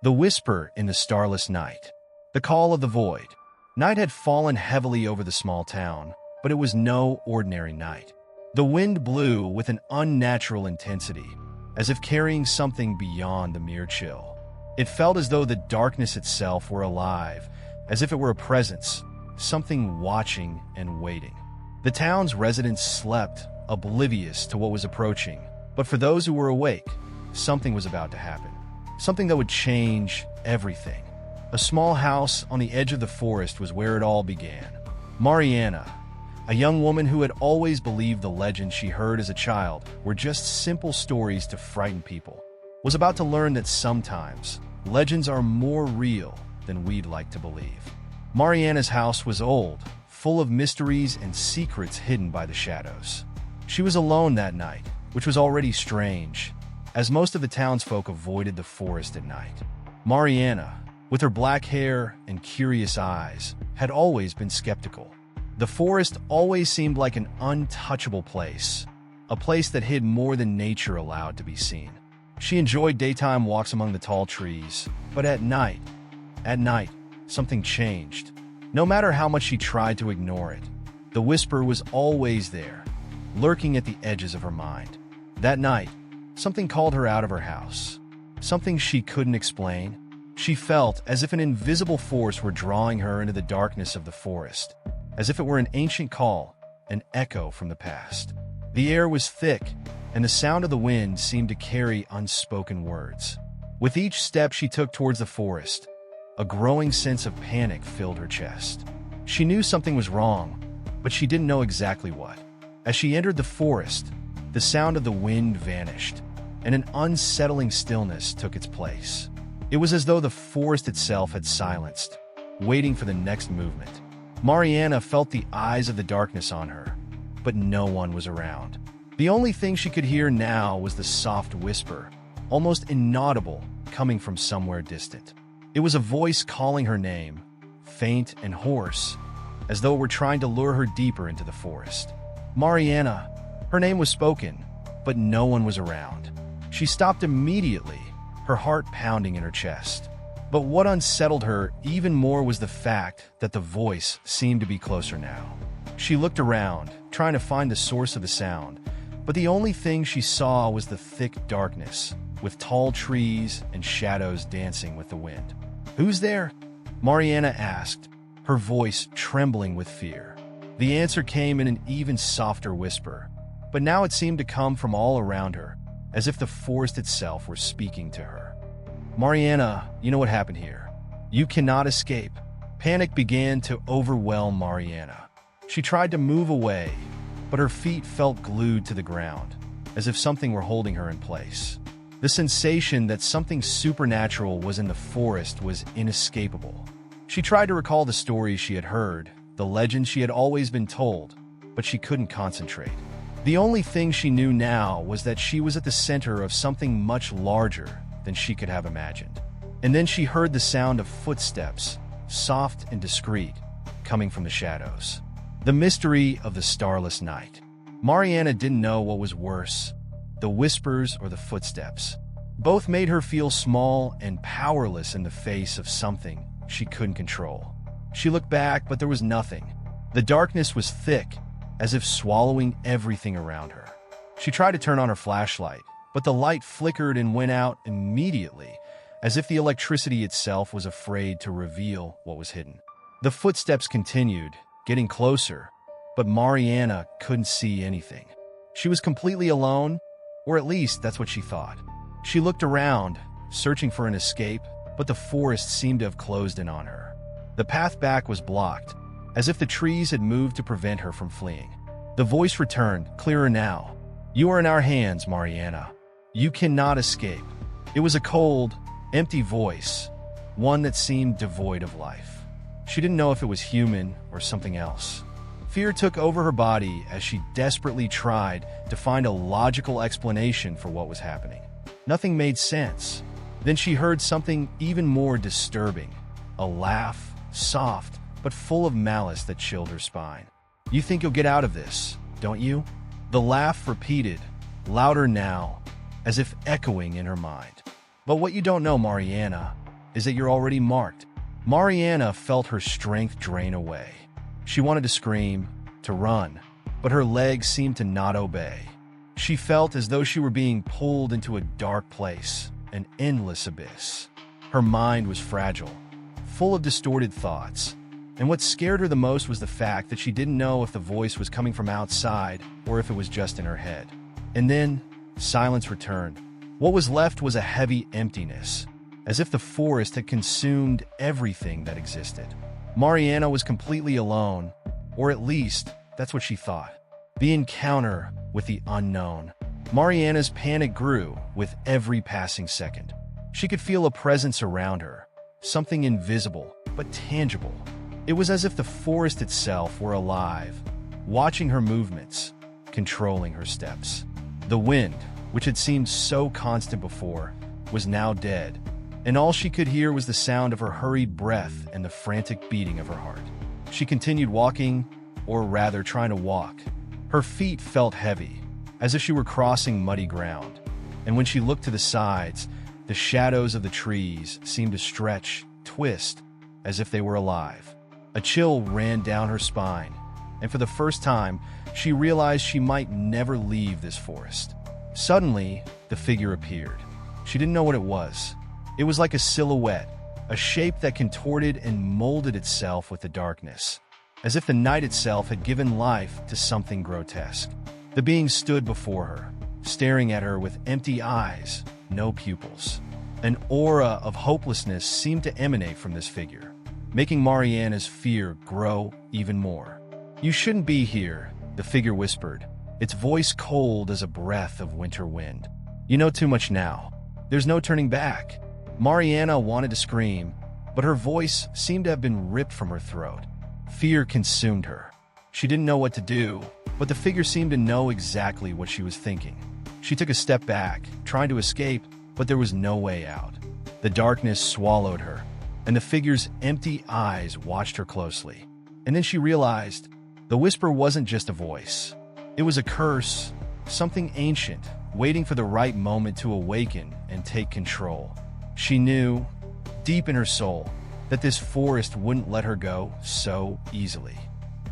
The whisper in the starless night. The call of the void. Night had fallen heavily over the small town, but it was no ordinary night. The wind blew with an unnatural intensity, as if carrying something beyond the mere chill. It felt as though the darkness itself were alive, as if it were a presence, something watching and waiting. The town's residents slept, oblivious to what was approaching, but for those who were awake, something was about to happen. Something that would change everything. A small house on the edge of the forest was where it all began. Mariana, a young woman who had always believed the legends she heard as a child were just simple stories to frighten people, was about to learn that sometimes legends are more real than we'd like to believe. Mariana's house was old, full of mysteries and secrets hidden by the shadows. She was alone that night, which was already strange, as most of the townsfolk avoided the forest at night. Mariana, with her black hair and curious eyes, had always been skeptical. The forest always seemed like an untouchable place, a place that hid more than nature allowed to be seen. She enjoyed daytime walks among the tall trees, but at night, something changed. No matter how much she tried to ignore it, the whisper was always there, lurking at the edges of her mind. That night, something called her out of her house. Something she couldn't explain. She felt as if an invisible force were drawing her into the darkness of the forest, as if it were an ancient call, an echo from the past. The air was thick, and the sound of the wind seemed to carry unspoken words. With each step she took towards the forest, a growing sense of panic filled her chest. She knew something was wrong, but she didn't know exactly what. As she entered the forest, the sound of the wind vanished, and an unsettling stillness took its place. It was as though the forest itself had silenced, waiting for the next movement. Mariana felt the eyes of the darkness on her, but no one was around. The only thing she could hear now was the soft whisper, almost inaudible, coming from somewhere distant. It was a voice calling her name, faint and hoarse, as though it were trying to lure her deeper into the forest. Mariana. Her name was spoken, but no one was around. She stopped immediately, her heart pounding in her chest. But what unsettled her even more was the fact that the voice seemed to be closer now. She looked around, trying to find the source of the sound, but the only thing she saw was the thick darkness, with tall trees and shadows dancing with the wind. "Who's there?" Mariana asked, her voice trembling with fear. The answer came in an even softer whisper, but now it seemed to come from all around her, as if the forest itself were speaking to her. "Mariana, you know what happened here. You cannot escape." Panic began to overwhelm Mariana. She tried to move away, but her feet felt glued to the ground, as if something were holding her in place. The sensation that something supernatural was in the forest was inescapable. She tried to recall the stories she had heard, the legends she had always been told, but she couldn't concentrate. The only thing she knew now was that she was at the center of something much larger than she could have imagined. And then she heard the sound of footsteps, soft and discreet, coming from the shadows. The mystery of the starless night. Mariana didn't know what was worse, the whispers or the footsteps. Both made her feel small and powerless in the face of something she couldn't control. She looked back, but there was nothing. The darkness was thick, as if swallowing everything around her. She tried to turn on her flashlight, but the light flickered and went out immediately, as if the electricity itself was afraid to reveal what was hidden. The footsteps continued, getting closer, but Mariana couldn't see anything. She was completely alone, or at least that's what she thought. She looked around, searching for an escape, but the forest seemed to have closed in on her. The path back was blocked, as if the trees had moved to prevent her from fleeing. The voice returned, clearer now. "You are in our hands, Mariana. You cannot escape." It was a cold, empty voice, one that seemed devoid of life. She didn't know if it was human or something else. Fear took over her body as she desperately tried to find a logical explanation for what was happening. Nothing made sense. Then she heard something even more disturbing, a laugh, soft, but full of malice that chilled her spine. "You think you'll get out of this, don't you?" The laugh repeated, louder now, as if echoing in her mind. "But what you don't know, Mariana, is that you're already marked. Mariana felt her strength drain away. She wanted to scream, to run, but her legs seemed to not obey. She felt as though she were being pulled into a dark place, an endless abyss. Her mind was fragile, full of distorted thoughts, and what scared her the most was the fact that she didn't know if the voice was coming from outside or if it was just in her head. And then, silence returned. What was left was a heavy emptiness, as if the forest had consumed everything that existed. Mariana was completely alone, or at least, that's what she thought. The encounter with the unknown. Mariana's panic grew with every passing second. She could feel a presence around her, something invisible but tangible. It was as if the forest itself were alive, watching her movements, controlling her steps. The wind, which had seemed so constant before, was now dead, and all she could hear was the sound of her hurried breath and the frantic beating of her heart. She continued walking, or rather trying to walk. Her feet felt heavy, as if she were crossing muddy ground, and when she looked to the sides, the shadows of the trees seemed to stretch, twist, as if they were alive. A chill ran down her spine, and for the first time, she realized she might never leave this forest. Suddenly, the figure appeared. She didn't know what it was. It was like a silhouette, a shape that contorted and molded itself with the darkness, as if the night itself had given life to something grotesque. The being stood before her, staring at her with empty eyes, no pupils. An aura of hopelessness seemed to emanate from this figure, making Mariana's fear grow even more. "You shouldn't be here," the figure whispered, its voice cold as a breath of winter wind. "You know too much now. There's no turning back." Mariana wanted to scream, but her voice seemed to have been ripped from her throat. Fear consumed her. She didn't know what to do, but the figure seemed to know exactly what she was thinking. She took a step back, trying to escape, but there was no way out. The darkness swallowed her, and the figure's empty eyes watched her closely. And then she realized the whisper wasn't just a voice. It was a curse, something ancient, waiting for the right moment to awaken and take control. She knew, deep in her soul, that this forest wouldn't let her go so easily.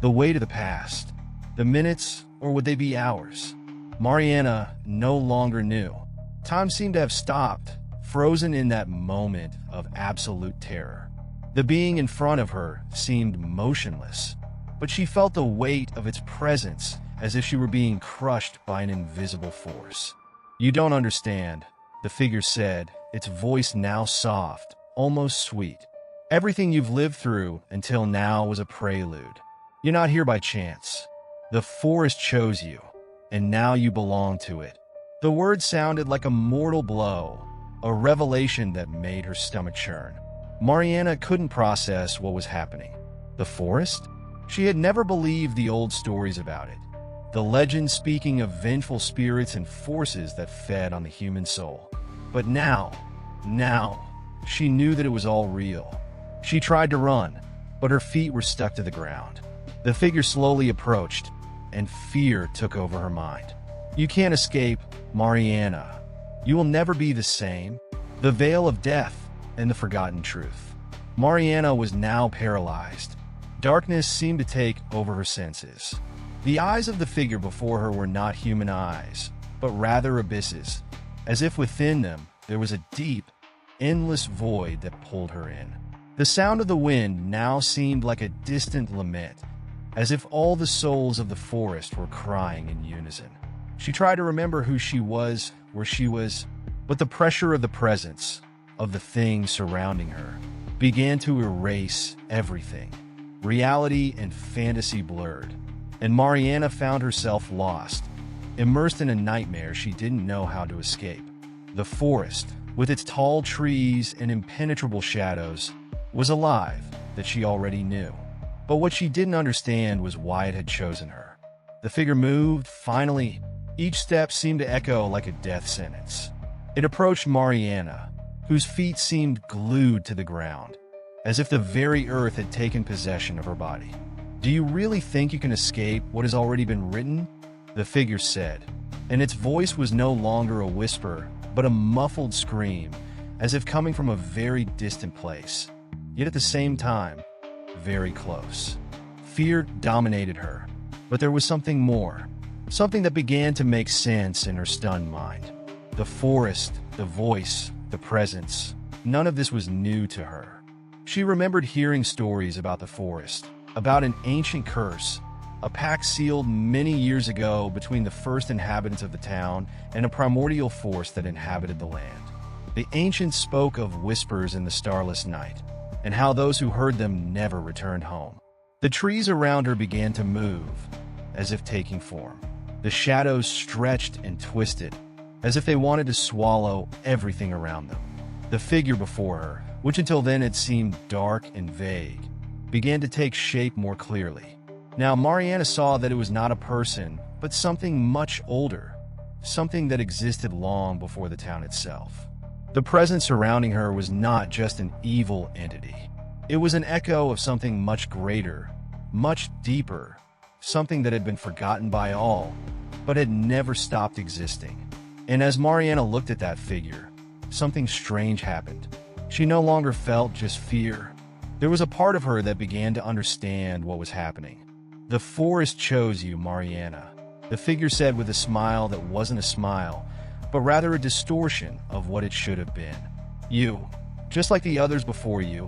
The weight of the past, the minutes, or would they be hours? Mariana no longer knew. Time seemed to have stopped, frozen in that moment of absolute terror. The being in front of her seemed motionless, but she felt the weight of its presence as if she were being crushed by an invisible force. "You don't understand," the figure said, its voice now soft, almost sweet. "Everything you've lived through until now was a prelude. You're not here by chance. The forest chose you, and now you belong to it." The word sounded like a mortal blow, a revelation that made her stomach churn. Mariana couldn't process what was happening. The forest? She had never believed the old stories about it. The legend speaking of vengeful spirits and forces that fed on the human soul. But now, she knew that it was all real. She tried to run, but her feet were stuck to the ground. The figure slowly approached, and fear took over her mind. "You can't escape, Mariana. You will never be the same." The veil of death and the forgotten truth. Mariana was now paralyzed. Darkness seemed to take over her senses. The eyes of the figure before her were not human eyes, but rather abysses, as if within them there was a deep, endless void that pulled her in. The sound of the wind now seemed like a distant lament, as if all the souls of the forest were crying in unison. She tried to remember who she was, where she was, but the pressure of the presence, of the things surrounding her, began to erase everything. Reality and fantasy blurred, and Mariana found herself lost, immersed in a nightmare she didn't know how to escape. The forest, with its tall trees and impenetrable shadows, was alive, that she already knew. But what she didn't understand was why it had chosen her. The figure moved, finally. Each step seemed to echo like a death sentence. It approached Mariana, whose feet seemed glued to the ground, as if the very earth had taken possession of her body. "Do you really think you can escape what has already been written?" the figure said, and its voice was no longer a whisper, but a muffled scream, as if coming from a very distant place, yet at the same time, very close. Fear dominated her, but there was something more, something that began to make sense in her stunned mind. The forest, the voice, the presence, none of this was new to her. She remembered hearing stories about the forest, about an ancient curse, a pact sealed many years ago between the first inhabitants of the town and a primordial force that inhabited the land. The ancients spoke of whispers in the starless night, and how those who heard them never returned home. The trees around her began to move, as if taking form. The shadows stretched and twisted, as if they wanted to swallow everything around them. The figure before her, which until then had seemed dark and vague, began to take shape more clearly. Now Mariana saw that it was not a person, but something much older, something that existed long before the town itself. The presence surrounding her was not just an evil entity. It was an echo of something much greater, much deeper, something that had been forgotten by all, but had never stopped existing. And as Mariana looked at that figure, something strange happened. She no longer felt just fear. There was a part of her that began to understand what was happening. "The forest chose you, Mariana," the figure said with a smile that wasn't a smile, but rather a distortion of what it should have been. "You, just like the others before you,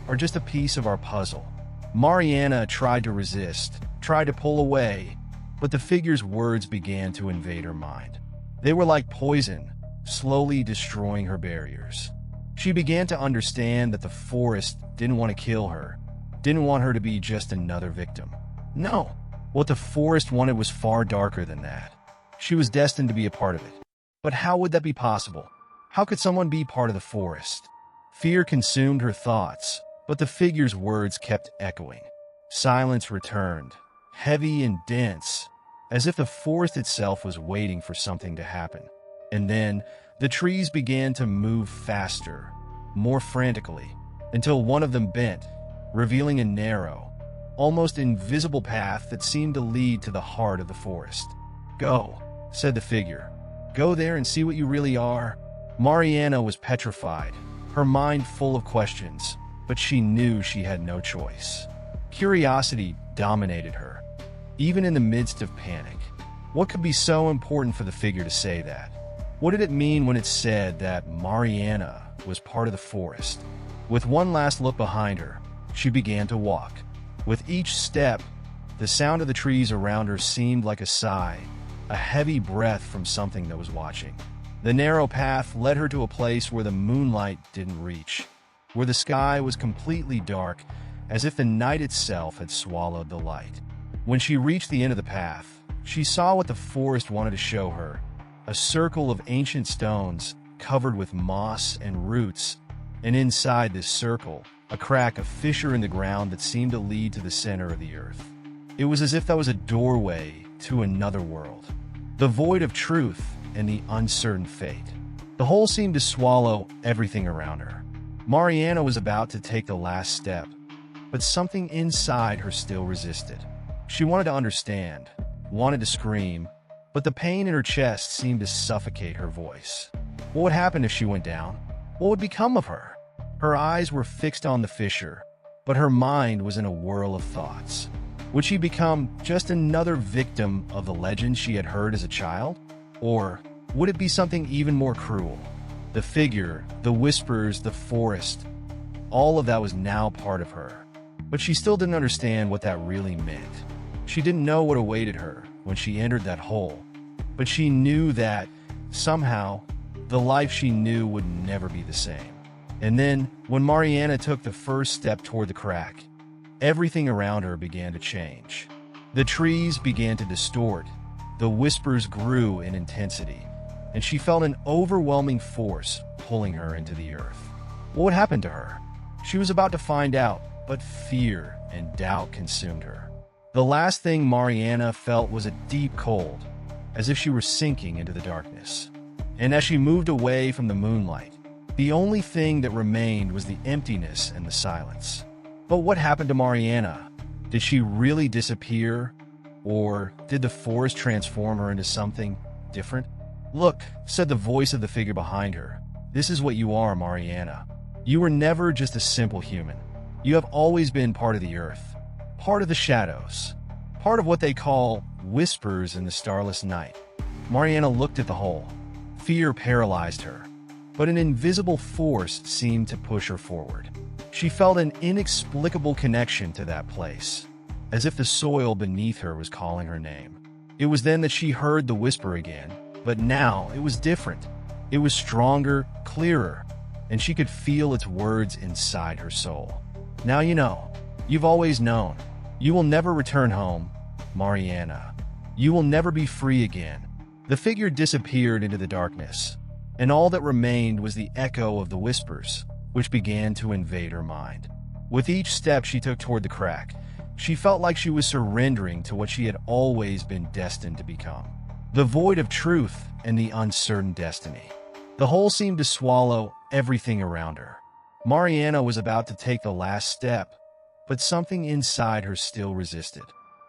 are just a piece of our puzzle." Mariana tried to resist, tried to pull away, but the figure's words began to invade her mind. They were like poison, slowly destroying her barriers. She began to understand that the forest didn't want to kill her, didn't want her to be just another victim. No, what the forest wanted was far darker than that. She was destined to be a part of it. But how would that be possible? How could someone be part of the forest? Fear consumed her thoughts, but the figure's words kept echoing. Silence returned, heavy and dense, as if the forest itself was waiting for something to happen. And then, the trees began to move faster, more frantically, until one of them bent, revealing a narrow, almost invisible path that seemed to lead to the heart of the forest. "Go," said the figure. "Go there and see what you really are." Mariana was petrified, her mind full of questions, but she knew she had no choice. Curiosity dominated her, even in the midst of panic. What could be so important for the figure to say that? What did it mean when it said that Mariana was part of the forest? With one last look behind her, she began to walk. With each step, the sound of the trees around her seemed like a sigh, a heavy breath from something that was watching. The narrow path led her to a place where the moonlight didn't reach, where the sky was completely dark, as if the night itself had swallowed the light. When she reached the end of the path, she saw what the forest wanted to show her, a circle of ancient stones covered with moss and roots, and inside this circle, a crack, a fissure in the ground that seemed to lead to the center of the earth. It was as if that was a doorway to another world, the void of truth and the uncertain fate. The hole seemed to swallow everything around her. Mariana was about to take the last step, but something inside her still resisted. She wanted to understand, wanted to scream, but the pain in her chest seemed to suffocate her voice. What would happen if she went down? What would become of her? Her eyes were fixed on the fissure, but her mind was in a whirl of thoughts. Would she become just another victim of the legend she had heard as a child? Or would it be something even more cruel? The figure, the whispers, the forest, all of that was now part of her. But she still didn't understand what that really meant. She didn't know what awaited her when she entered that hole, but she knew that, somehow, the life she knew would never be the same. And then, when Mariana took the first step toward the crack, everything around her began to change. The trees began to distort, the whispers grew in intensity, and she felt an overwhelming force pulling her into the earth. What would happen to her? She was about to find out, but fear and doubt consumed her. The last thing Mariana felt was a deep cold, as if she were sinking into the darkness. And as she moved away from the moonlight, the only thing that remained was the emptiness and the silence. But what happened to Mariana? Did she really disappear? Or did the forest transform her into something different? "Look," said the voice of the figure behind her. This is what you are, Mariana. You were never just a simple human. You have always been part of the earth, part of the shadows, part of what they call whispers in the starless night. Mariana looked at the hole. Fear paralyzed her, but an invisible force seemed to push her forward. She felt an inexplicable connection to that place, as if the soil beneath her was calling her name. It was then that she heard the whisper again, but now it was different. It was stronger, clearer, and she could feel its words inside her soul. Now you know. You've always known. You will never return home, Mariana. You will never be free again. The figure disappeared into the darkness, and all that remained was the echo of the whispers, which began to invade her mind. With each step she took toward the crack, she felt like she was surrendering to what she had always been destined to become. The void of truth and the uncertain destiny. The hole seemed to swallow everything around her. Mariana was about to take the last step, but something inside her still resisted.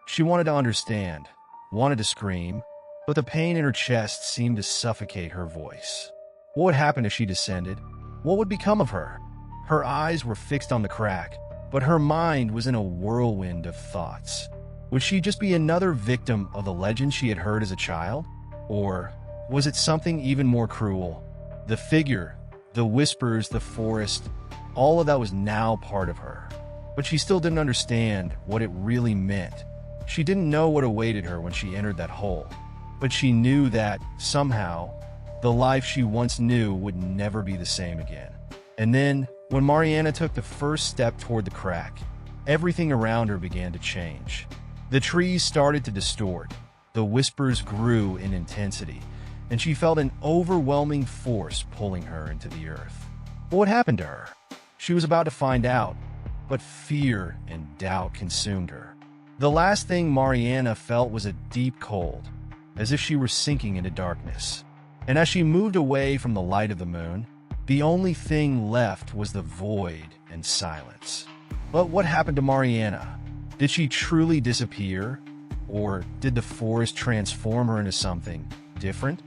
She wanted to understand, wanted to scream, but the pain in her chest seemed to suffocate her voice. What would happen if she descended? What would become of her? Her eyes were fixed on the crack, but her mind was in a whirlwind of thoughts. Would she just be another victim of the legend she had heard as a child? Or was it something even more cruel? The figure, the whispers, the forest, all of that was now part of her. But she still didn't understand what it really meant. She didn't know what awaited her when she entered that hole. But she knew that, somehow, the life she once knew would never be the same again. And then, when Mariana took the first step toward the crack, everything around her began to change. The trees started to distort, the whispers grew in intensity, and she felt an overwhelming force pulling her into the earth. What happened to her? She was about to find out, but fear and doubt consumed her. The last thing Mariana felt was a deep cold, as if she were sinking into darkness. And as she moved away from the light of the moon, the only thing left was the void and silence. But what happened to Mariana? Did she truly disappear? Or did the forest transform her into something different?